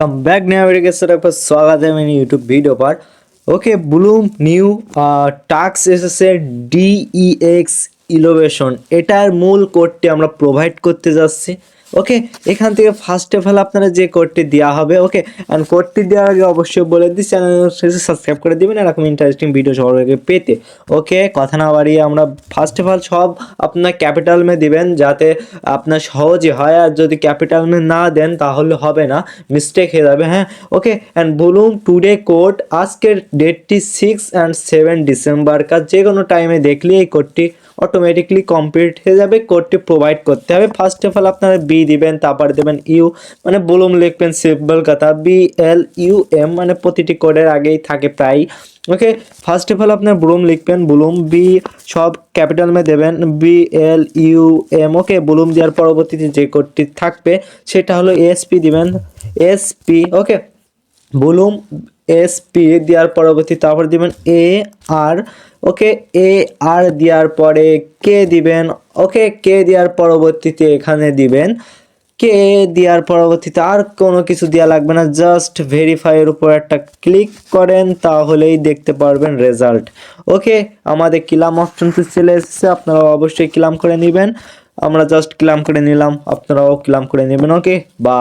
Back नया video के साथ आपका स्वागत है मेरी यूट्यूब वीडियो पर। ओके, ব্লুম নিউ টাস্ক এসেছে DEX ইনোভেশন, এটার মূল কোডটি আমরা প্রোভাইড করতে যাচ্ছি। ওকে, এখান থেকে ফার্স্ট অফ অল আপনারা যে কোডটি দেওয়া হবে, ওকে, অ্যান্ড কোডটি দেওয়ার আগে অবশ্যই বলে দিই চ্যানেল সাবস্ক্রাইব করে দিবেন এরকম ইন্টারেস্টিং ভিডিও সবার আগে পেতে। ওকে, কথা না বাড়িয়ে আমরা ফার্স্ট অফ অল সব আপনার ক্যাপিটাল মে দিবেন যাতে আপনার সহজে হয়, আর যদি ক্যাপিটাল মে না দেন তাহলে হবে না, মিস্টেক হয়ে যাবে। হ্যাঁ, ওকে, অ্যান্ড বলুন টুডে কোড, আজকের ডেটটি 6 অ্যান্ড 7 ডিসেম্বর का যে কোনো টাইমে দেখলে এই কোডটি অটোমেটিকলি কমপ্লিট হয়ে যাবে। কোডটি প্রোভাইড করতে হবে। ফার্স্ট অফ অল আপনারা বি দিবেন, তারপর দেবেন ইউ, মানে বুলুম লিখবেন, সিম্পল কথা, BLUM, মানে প্রতিটি কোডের আগেই থাকে প্রায়। ওকে, ফার্স্ট অফ অল আপনার বুলুম লিখবেন, বুলুম বি সব ক্যাপিটাল মে দেবেন, BLUM। ওকে, বুলুম দেওয়ার পরবর্তীতে যে কোডটি থাকবে সেটা হলো SP দিবেন, SP। ওকে, বুলুম SP দেওয়ার পরবর্তী তারপর দিবেন AR। ওকে, AR দেওয়ার পরে কে দিবেন। ওকে, কে দেওয়ার পরবর্তীতে এখানে দিবেন, কে দেওয়ার পরবর্তীতে আর কোনো কিছু দেওয়া লাগবে না, জাস্ট ভেরিফাইয়ের উপর একটা ক্লিক করেন তাহলেই দেখতে পারবেন রেজাল্ট। ওকে, আমাদের ক্লাম অপশনটি চলে এসেছে, আপনারা অবশ্যই ক্লাম করে নেবেন। আমরা জাস্ট ক্লাম করে নিলাম, আপনারাও ক্লাম করে নেবেন। ওকে, বা